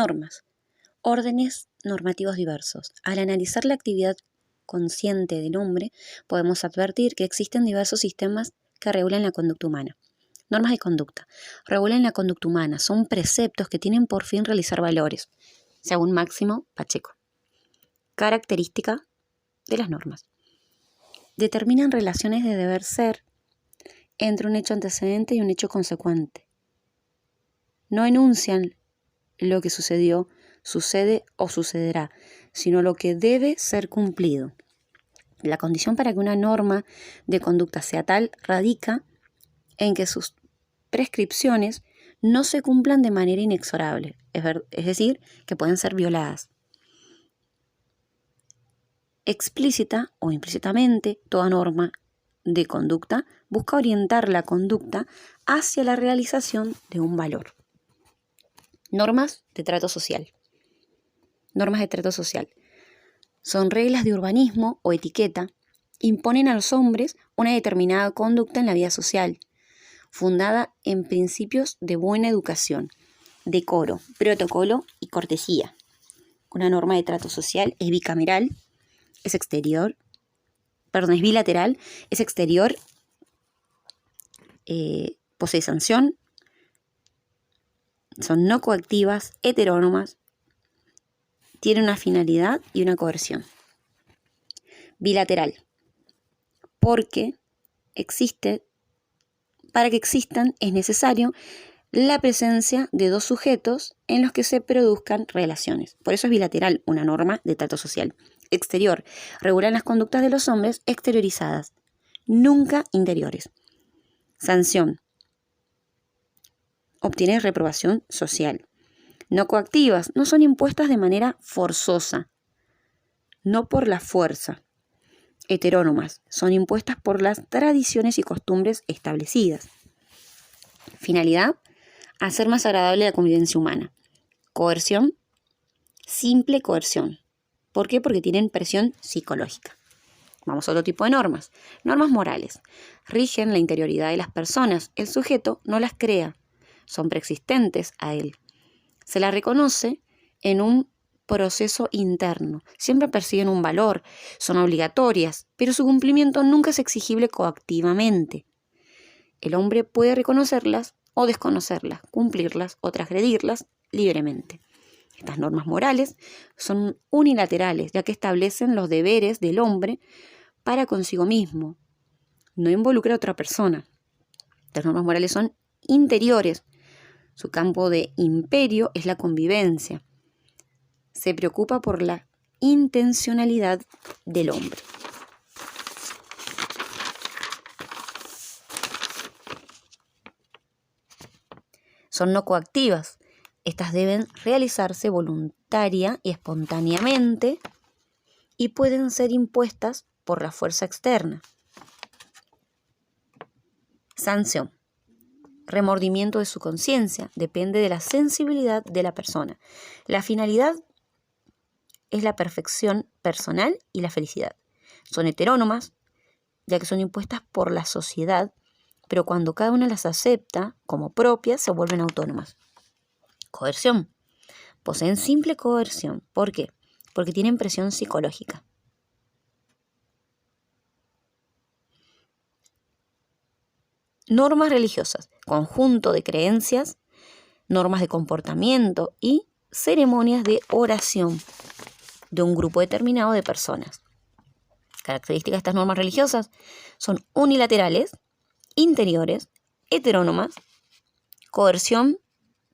normas. Órdenes normativos diversos. Al analizar la actividad consciente del hombre, podemos advertir que existen diversos sistemas que regulan la conducta humana. Normas de conducta. Regulan la conducta humana. Son preceptos que tienen por fin realizar valores, según Máximo Pacheco. Característica de las normas. Determinan relaciones de deber ser entre un hecho antecedente y un hecho consecuente. No enuncian lo que sucedió, sucede o sucederá, sino lo que debe ser cumplido. La condición para que una norma de conducta sea tal radica en que sus prescripciones no se cumplan de manera inexorable, es decir, que pueden ser violadas. Explícita o implícitamente, toda norma de conducta busca orientar la conducta hacia la realización de un valor. Normas de trato social. Normas de trato social. Son reglas de urbanismo o etiqueta, imponen a los hombres una determinada conducta en la vida social, fundada en principios de buena educación, decoro, protocolo y cortesía. Una norma de trato social es bicameral, es bilateral, es exterior, posee sanción, son no coactivas, heterónomas, tiene una finalidad y una coerción. Bilateral, para que existan es necesario la presencia de dos sujetos en los que se produzcan relaciones. Por eso es bilateral una norma de trato social. Exterior, regulan las conductas de los hombres exteriorizadas, nunca interiores. Sanción, obtiene reprobación social. No coactivas, no son impuestas de manera forzosa, no por la fuerza. Heterónomas, son impuestas por las tradiciones y costumbres establecidas. Finalidad, hacer más agradable la convivencia humana. Coerción, simple coerción. ¿Por qué? Porque tienen presión psicológica. Vamos a otro tipo de normas. Normas morales. Rigen la interioridad de las personas. El sujeto no las crea. Son preexistentes a él. Se las reconoce en un proceso interno. Siempre persiguen un valor. Son obligatorias, pero su cumplimiento nunca es exigible coactivamente. El hombre puede reconocerlas o desconocerlas, cumplirlas o transgredirlas libremente. Estas normas morales son unilaterales, ya que establecen los deberes del hombre para consigo mismo. No involucra a otra persona. Estas normas morales son interiores. Su campo de imperio es la convivencia. Se preocupa por la intencionalidad del hombre. Son no coactivas. Estas deben realizarse voluntaria y espontáneamente y pueden ser impuestas por la fuerza externa. Sanción. Remordimiento de su conciencia. Depende de la sensibilidad de la persona. La finalidad es la perfección personal y la felicidad. Son heterónomas, ya que son impuestas por la sociedad, pero cuando cada una las acepta como propias, se vuelven autónomas. Coerción. Poseen simple coerción. ¿Por qué? Porque tienen presión psicológica. Normas religiosas. Conjunto de creencias, normas de comportamiento y ceremonias de oración de un grupo determinado de personas. Características de estas normas religiosas son unilaterales, interiores, heterónomas, coerción,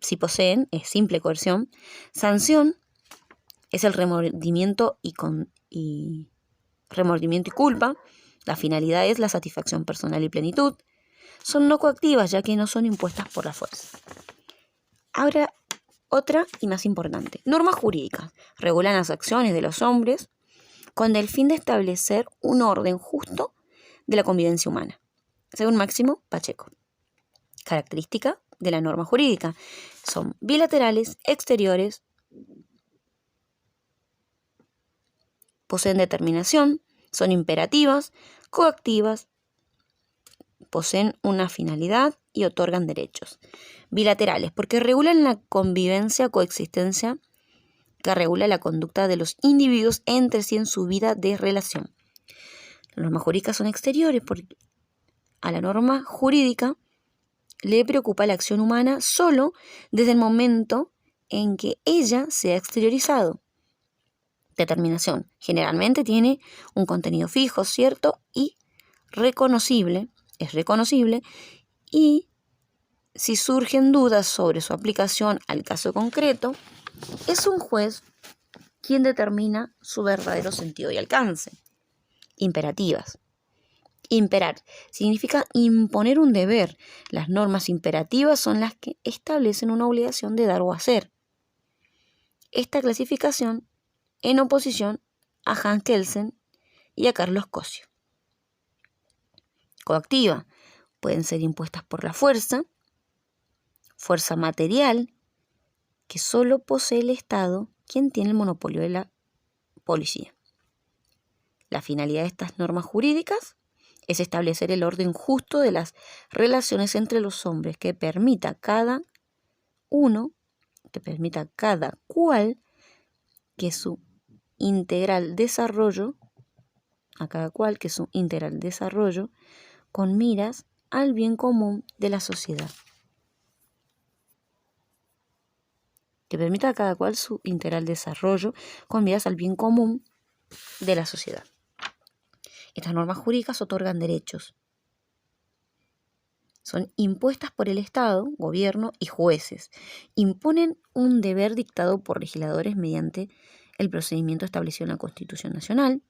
si poseen, es simple coerción, sanción, es el remordimiento y culpa, la finalidad es la satisfacción personal y plenitud, son no coactivas ya que no son impuestas por la fuerza. Ahora, otra y más importante, normas jurídicas, regulan las acciones de los hombres con el fin de establecer un orden justo de la convivencia humana, según Máximo Pacheco. Característica de la norma jurídica son bilaterales, exteriores, poseen determinación, son imperativas, coactivas, poseen una finalidad y otorgan derechos. Bilaterales, porque regulan la convivencia, coexistencia, que regula la conducta de los individuos entre sí en su vida de relación. Las normas jurídicas son exteriores, porque a la norma jurídica le preocupa la acción humana solo desde el momento en que ella se ha exteriorizado. Determinación. Generalmente tiene un contenido fijo, cierto y reconocible. Es reconocible y si surgen dudas sobre su aplicación al caso concreto, es un juez quien determina su verdadero sentido y alcance. Imperativas. Imperar significa imponer un deber. Las normas imperativas son las que establecen una obligación de dar o hacer. Esta clasificación en oposición a Hans Kelsen y a Carlos Cosio. Coactiva. Pueden ser impuestas por la fuerza material, que solo posee el Estado, quien tiene el monopolio de la policía. La finalidad de estas normas jurídicas es establecer el orden justo de las relaciones entre los hombres que permita a cada cual que su integral desarrollo, con miras al bien común de la sociedad. Que permita a cada cual su integral desarrollo con miras al bien común de la sociedad. Estas normas jurídicas otorgan derechos. Son impuestas por el Estado, gobierno y jueces. Imponen un deber dictado por legisladores mediante el procedimiento establecido en la Constitución Nacional.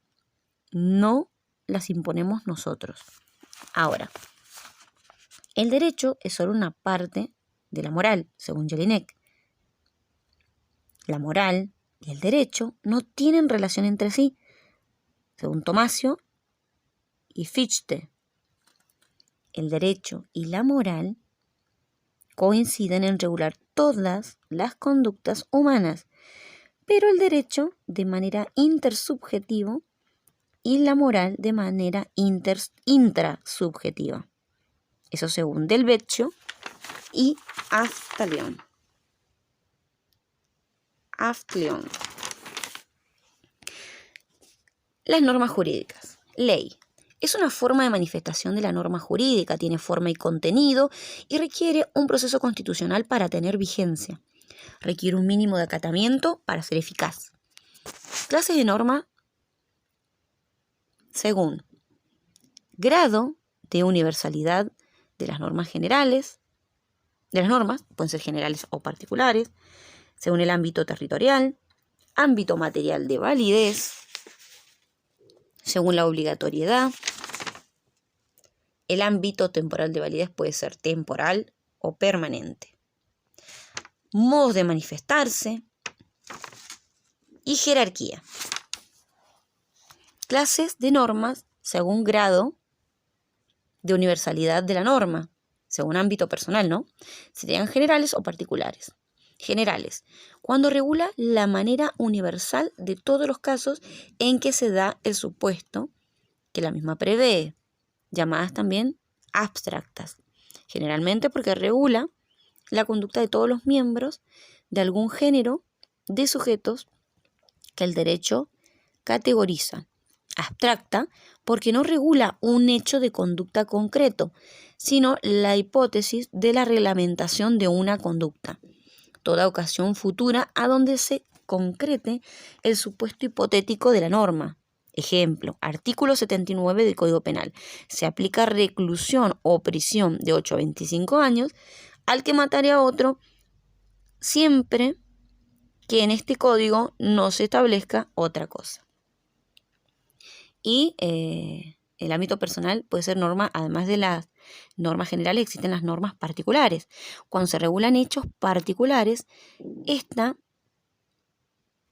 No las imponemos nosotros. Ahora, el derecho es solo una parte de la moral, según Jelinek. La moral y el derecho no tienen relación entre sí, según Tomasio y Fichte. El derecho y la moral coinciden en regular todas las conductas humanas, pero el derecho de manera intersubjetiva y la moral de manera intrasubjetiva. Eso según Del Vecchio y Aftleon. Las normas jurídicas. Ley. Es una forma de manifestación de la norma jurídica, tiene forma y contenido y requiere un proceso constitucional para tener vigencia. Requiere un mínimo de acatamiento para ser eficaz. Clases de norma según grado de universalidad de las normas generales, pueden ser generales o particulares, según el ámbito territorial, ámbito material de validez, según la obligatoriedad. El ámbito temporal de validez puede ser temporal o permanente. Modos de manifestarse y jerarquía. Clases de normas según grado de universalidad de la norma, según ámbito personal, ¿no? Serían generales o particulares. Generales, cuando regula la manera universal de todos los casos en que se da el supuesto que la misma prevé, llamadas también abstractas, generalmente porque regula la conducta de todos los miembros de algún género de sujetos que el derecho categoriza. Abstracta porque no regula un hecho de conducta concreto, sino la hipótesis de la reglamentación de una conducta. Toda ocasión futura a donde se concrete el supuesto hipotético de la norma. Ejemplo, artículo 79 del Código Penal. Se aplica reclusión o prisión de 8 a 25 años al que matare a otro siempre que en este código no se establezca otra cosa. Y el ámbito personal puede ser norma, además de las normas generales, existen las normas particulares. Cuando se regulan hechos particulares, está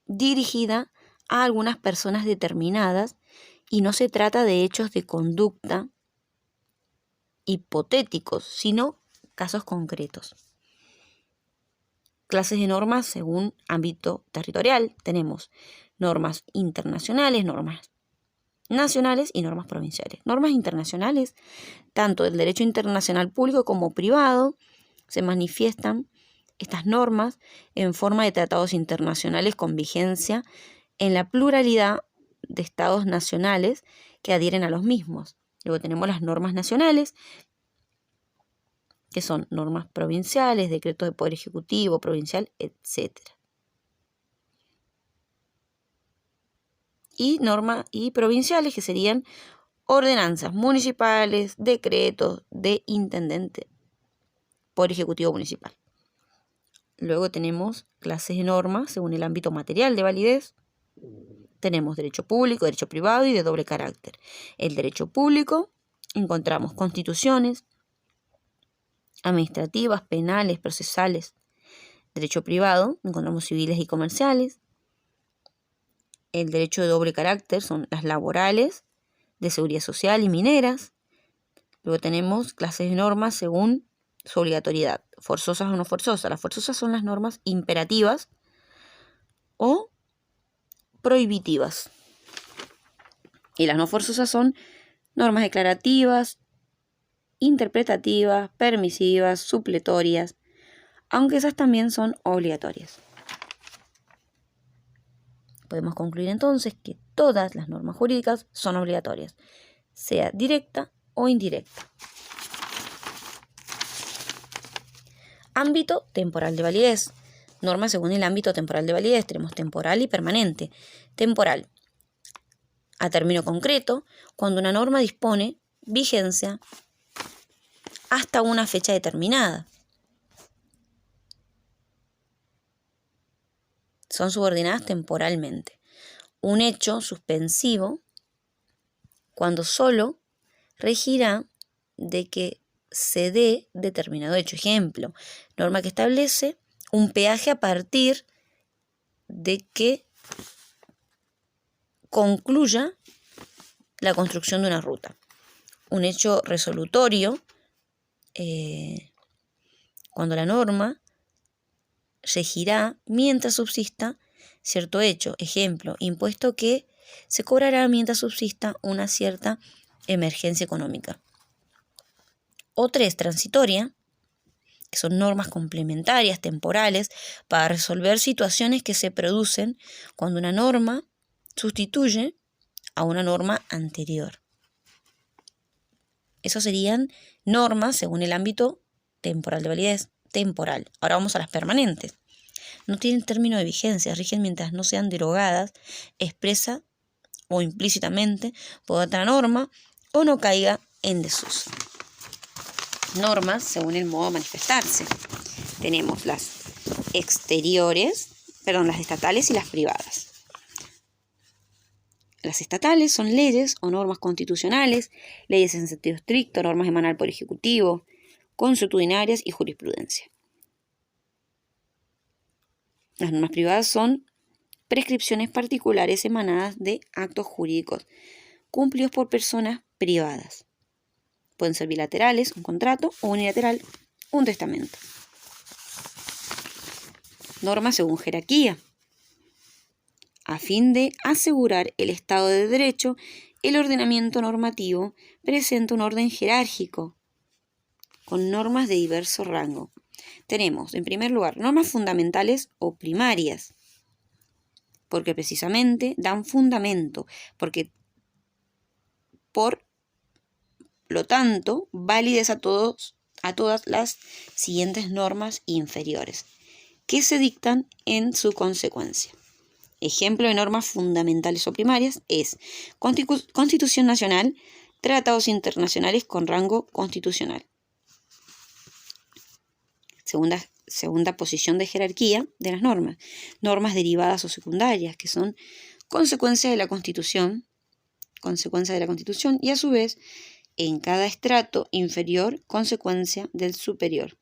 dirigida a algunas personas determinadas y no se trata de hechos de conducta hipotéticos, sino casos concretos. Clases de normas según ámbito territorial. Tenemos normas internacionales, normas nacionales y normas provinciales. Normas internacionales, tanto del derecho internacional público como privado, se manifiestan estas normas en forma de tratados internacionales con vigencia en la pluralidad de estados nacionales que adhieren a los mismos. Luego tenemos las normas nacionales, que son normas provinciales, decretos de poder ejecutivo, provincial, etc. Y provinciales, que serían ordenanzas municipales, decretos de intendente, poder ejecutivo municipal. Luego tenemos clases de normas según el ámbito material de validez. Tenemos derecho público, derecho privado y de doble carácter. El derecho público encontramos constituciones administrativas, penales, procesales. Derecho privado encontramos civiles y comerciales. El derecho de doble carácter son las laborales, de seguridad social y mineras. Luego tenemos clases de normas según su obligatoriedad, forzosas o no forzosas. Las forzosas son las normas imperativas o prohibitivas. Y las no forzosas son normas declarativas, interpretativas, permisivas, supletorias, aunque esas también son obligatorias. Podemos concluir entonces que todas las normas jurídicas son obligatorias, sea directa o indirecta. Ámbito temporal de validez. Normas según el ámbito temporal de validez. Tenemos temporal y permanente. Temporal, a término concreto, cuando una norma dispone vigencia hasta una fecha determinada. Son subordinadas temporalmente. Un hecho suspensivo cuando solo regirá de que se dé determinado hecho. Ejemplo, norma que establece un peaje a partir de que concluya la construcción de una ruta. Un hecho resolutorio, cuando la norma regirá mientras subsista cierto hecho. Ejemplo, impuesto que se cobrará mientras subsista una cierta emergencia económica. Otra es transitoria, que son normas complementarias, temporales, para resolver situaciones que se producen cuando una norma sustituye a una norma anterior. Esas serían normas según el ámbito temporal de validez. Temporal. Ahora vamos a las permanentes. No tienen término de vigencia, rigen mientras no sean derogadas, expresa o implícitamente por otra norma o no caiga en desuso. Normas según el modo de manifestarse. Tenemos las estatales y las privadas. Las estatales son leyes o normas constitucionales, leyes en sentido estricto, normas emanadas por ejecutivo, consuetudinarias y jurisprudencia. Las normas privadas son prescripciones particulares emanadas de actos jurídicos cumplidos por personas privadas. Pueden ser bilaterales, un contrato, o unilateral, un testamento. Normas según jerarquía. A fin de asegurar el Estado de Derecho, el ordenamiento normativo presenta un orden jerárquico con normas de diverso rango. Tenemos, en primer lugar, normas fundamentales o primarias, porque precisamente dan fundamento, porque por lo tanto, válidas a todas las siguientes normas inferiores, que se dictan en su consecuencia. Ejemplo de normas fundamentales o primarias es Constitución Nacional, tratados internacionales con rango constitucional. Segunda posición de jerarquía de las normas. Normas derivadas o secundarias, que son consecuencia de la Constitución y a su vez, en cada estrato inferior, consecuencia del superior,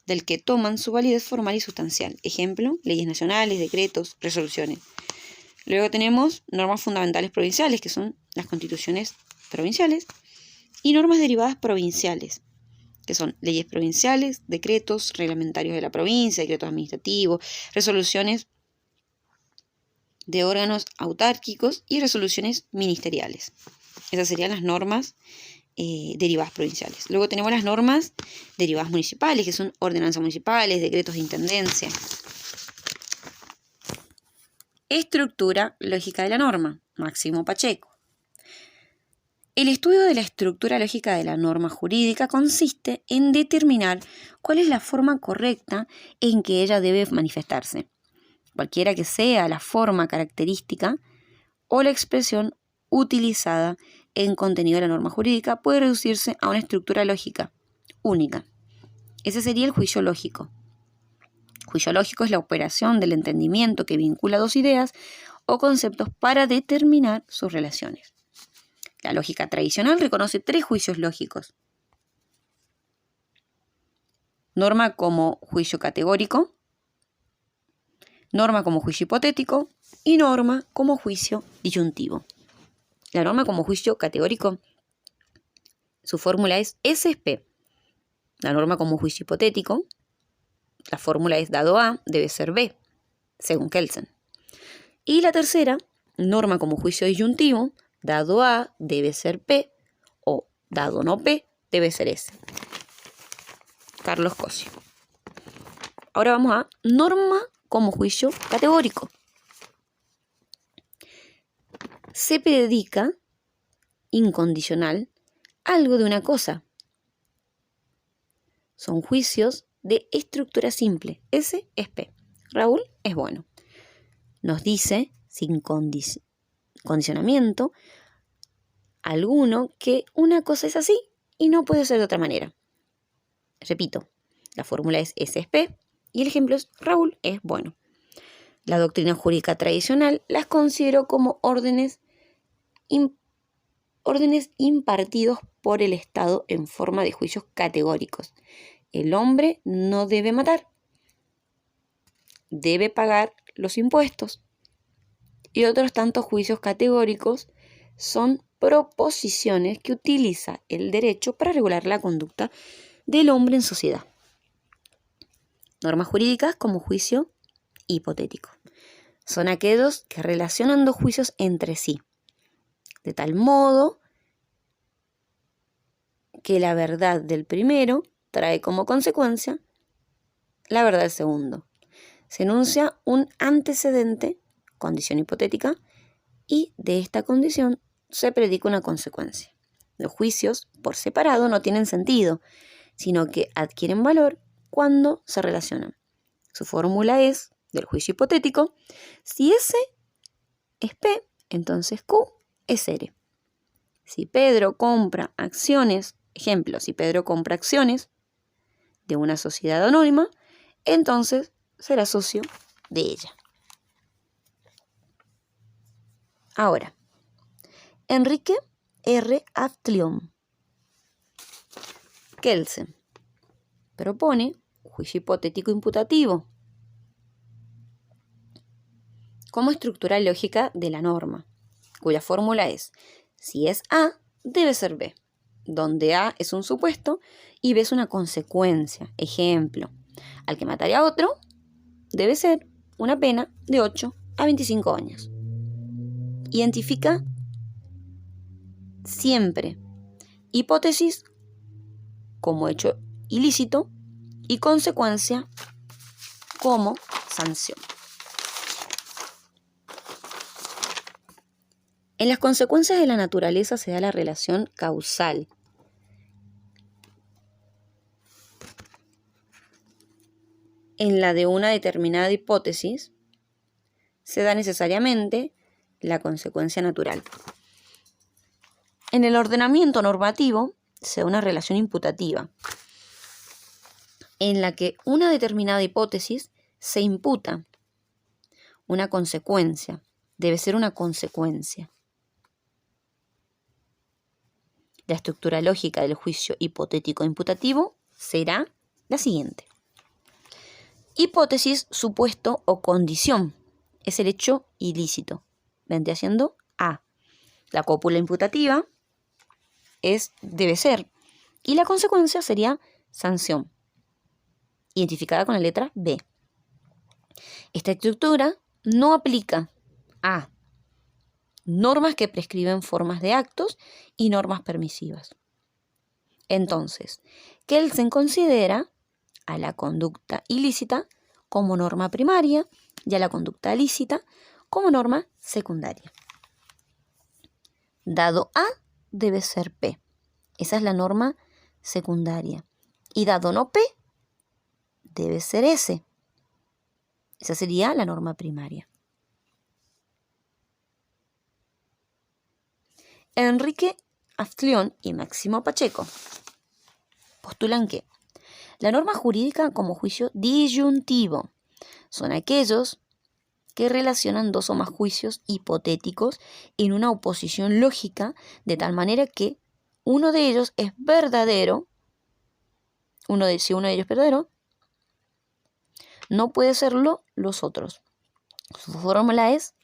del que toman su validez formal y sustancial. Ejemplo, leyes nacionales, decretos, resoluciones. Luego tenemos normas fundamentales provinciales, que son las constituciones provinciales, y normas derivadas provinciales, que son leyes provinciales, decretos reglamentarios de la provincia, decretos administrativos, resoluciones de órganos autárquicos y resoluciones ministeriales. Esas serían las normas derivadas provinciales. Luego tenemos las normas derivadas municipales, que son ordenanzas municipales, decretos de intendencia. Estructura lógica de la norma, Máximo Pacheco. El estudio de la estructura lógica de la norma jurídica consiste en determinar cuál es la forma correcta en que ella debe manifestarse, cualquiera que sea la forma característica o la expresión utilizada en contenido de la norma jurídica puede reducirse a una estructura lógica única. Ese sería el juicio lógico. Juicio lógico es la operación del entendimiento que vincula dos ideas o conceptos para determinar sus relaciones. La lógica tradicional reconoce tres juicios lógicos. Norma como juicio categórico, norma como juicio hipotético y norma como juicio disyuntivo. La norma como juicio categórico, su fórmula es S es P. La norma como juicio hipotético, la fórmula es dado A, debe ser B, según Kelsen. Y la tercera, norma como juicio disyuntivo, dado A, debe ser P, o dado no P, debe ser S. Carlos Cosio. Ahora vamos a norma como juicio categórico. Se predica incondicional algo de una cosa. Son juicios de estructura simple. S es P. Raúl es bueno. Nos dice, sin condicionamiento alguno, que una cosa es así y no puede ser de otra manera. Repito, la fórmula es S es P y el ejemplo es Raúl es bueno. La doctrina jurídica tradicional las considero como órdenes impartidos por el Estado en forma de juicios categóricos. El hombre no debe matar, debe pagar los impuestos. Y otros tantos juicios categóricos son proposiciones que utiliza el derecho para regular la conducta del hombre en sociedad. Normas jurídicas como juicio hipotético. Son aquellos que relacionan dos juicios entre sí, de tal modo que la verdad del primero trae como consecuencia la verdad del segundo. Se enuncia un antecedente, condición hipotética, y de esta condición se predica una consecuencia. Los juicios, por separado, no tienen sentido, sino que adquieren valor cuando se relacionan. Su fórmula es, del juicio hipotético, si S es P, entonces Q es R. Si Pedro compra acciones, ejemplo, si Pedro compra acciones de una sociedad anónima, entonces será socio de ella. Ahora, Enrique R. Aftlion Kelsen propone juicio hipotético imputativo como estructura lógica de la norma, cuya fórmula es, si es A, debe ser B, donde A es un supuesto y B es una consecuencia. Ejemplo, al que mataría a otro, debe ser una pena de 8 a 25 años. Identifica siempre hipótesis como hecho ilícito y consecuencia como sanción. En las consecuencias de la naturaleza se da la relación causal. En la de una determinada hipótesis se da necesariamente la consecuencia natural. En el ordenamiento normativo se da una relación imputativa, en la que una determinada hipótesis se imputa una consecuencia, debe ser una consecuencia. La estructura lógica del juicio hipotético imputativo será la siguiente. Hipótesis, supuesto o condición es el hecho ilícito. Vendría siendo A. La cópula imputativa debe ser. Y la consecuencia sería sanción, identificada con la letra B. Esta estructura no aplica A. Normas que prescriben formas de actos y normas permisivas. Entonces, Kelsen considera a la conducta ilícita como norma primaria y a la conducta lícita como norma secundaria. Dado A debe ser P. Esa es la norma secundaria. Y dado no P, debe ser S. Esa sería la norma primaria. Enrique Aflión y Máximo Pacheco postulan que la norma jurídica como juicio disyuntivo son aquellos que relacionan dos o más juicios hipotéticos en una oposición lógica de tal manera que uno de ellos es verdadero, si uno de ellos es verdadero, no puede serlo los otros. Su fórmula es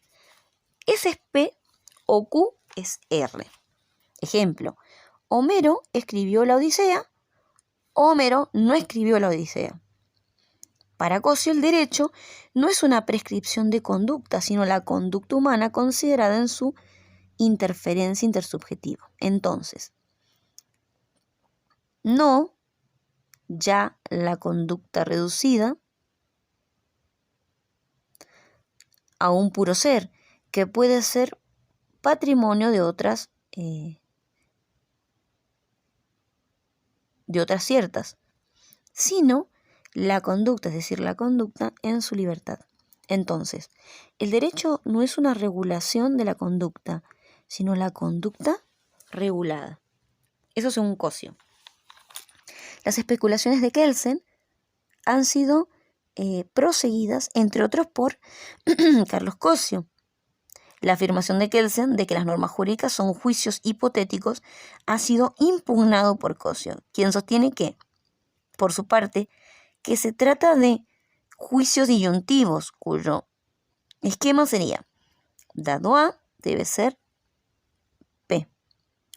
S es P o Q es R. Ejemplo, Homero escribió la Odisea, Homero no escribió la Odisea. Para Cosio, el derecho no es una prescripción de conducta, sino la conducta humana considerada en su interferencia intersubjetiva. Entonces, no ya la conducta reducida a un puro ser, que puede ser patrimonio de otras ciertas, sino la conducta, es decir, la conducta en su libertad. Entonces, el derecho no es una regulación de la conducta, sino la conducta regulada. Eso según Cosio. Las especulaciones de Kelsen han sido proseguidas, entre otros, por Carlos Cosio. La afirmación de Kelsen de que las normas jurídicas son juicios hipotéticos ha sido impugnado por Cosio, quien sostiene que, por su parte, que se trata de juicios disyuntivos, cuyo esquema sería: dado A debe ser P,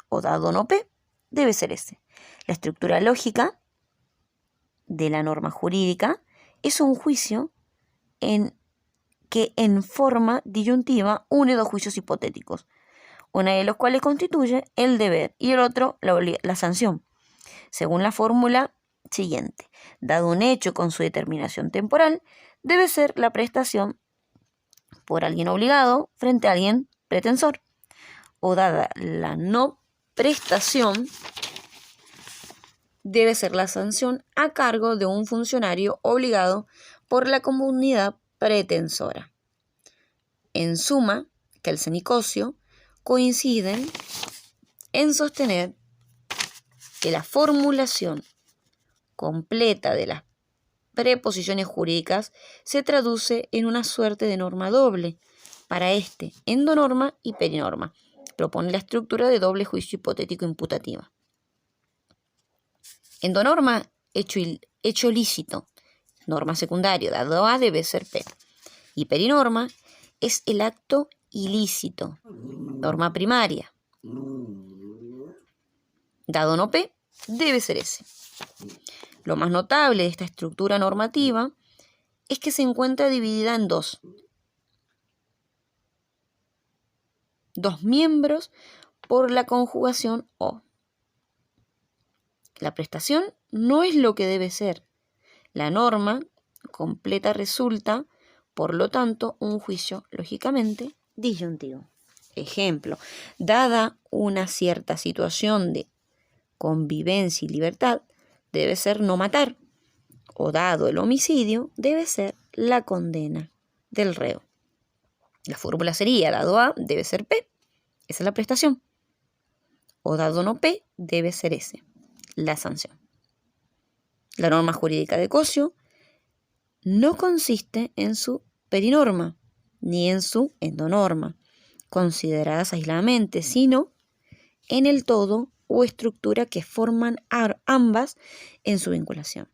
o dado no P debe ser S. La estructura lógica de la norma jurídica es un juicio que en forma disyuntiva une dos juicios hipotéticos, uno de los cuales constituye el deber y el otro la sanción, según la fórmula siguiente: dado un hecho con su determinación temporal, debe ser la prestación por alguien obligado frente a alguien pretensor, o dada la no prestación, debe ser la sanción a cargo de un funcionario obligado por la comunidad pretensora. En suma, Kelsen y Cosio coinciden en sostener que la formulación completa de las preposiciones jurídicas se traduce en una suerte de norma doble, para endonorma y perinorma. Propone la estructura de doble juicio hipotético imputativa. Endonorma, hecho lícito, norma secundaria, dado A debe ser P. Y perinorma es el acto ilícito, norma primaria. Dado no P, debe ser S. Lo más notable de esta estructura normativa es que se encuentra dividida en dos miembros por la conjugación o. La prestación no es lo que debe ser. La norma completa resulta, por lo tanto, un juicio lógicamente disyuntivo. Ejemplo, dada una cierta situación de convivencia y libertad, debe ser no matar, o dado el homicidio, debe ser la condena del reo. La fórmula sería: dado A debe ser P, esa es la prestación, o dado no P debe ser S, la sanción. La norma jurídica de Cosio no consiste en su perinorma ni en su endonorma, consideradas aisladamente, sino en el todo o estructura que forman ambas en su vinculación.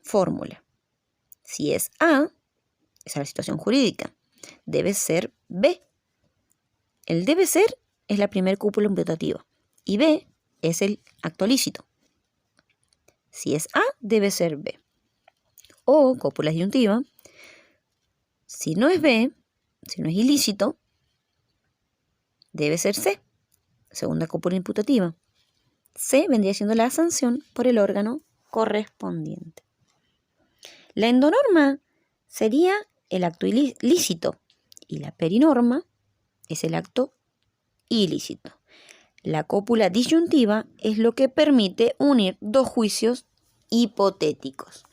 Fórmula: si es A, esa es la situación jurídica, debe ser B. El debe ser es la primer cúpula imputativa y B es el acto lícito. Si es A, debe ser B. O, cópula disyuntiva: si no es B, Si no es ilícito, debe ser C, segunda cópula imputativa. C vendría siendo la sanción por el órgano correspondiente. La endonorma sería el acto lícito y la perinorma es el acto ilícito. La cópula disyuntiva es lo que permite unir dos juicios hipotéticos.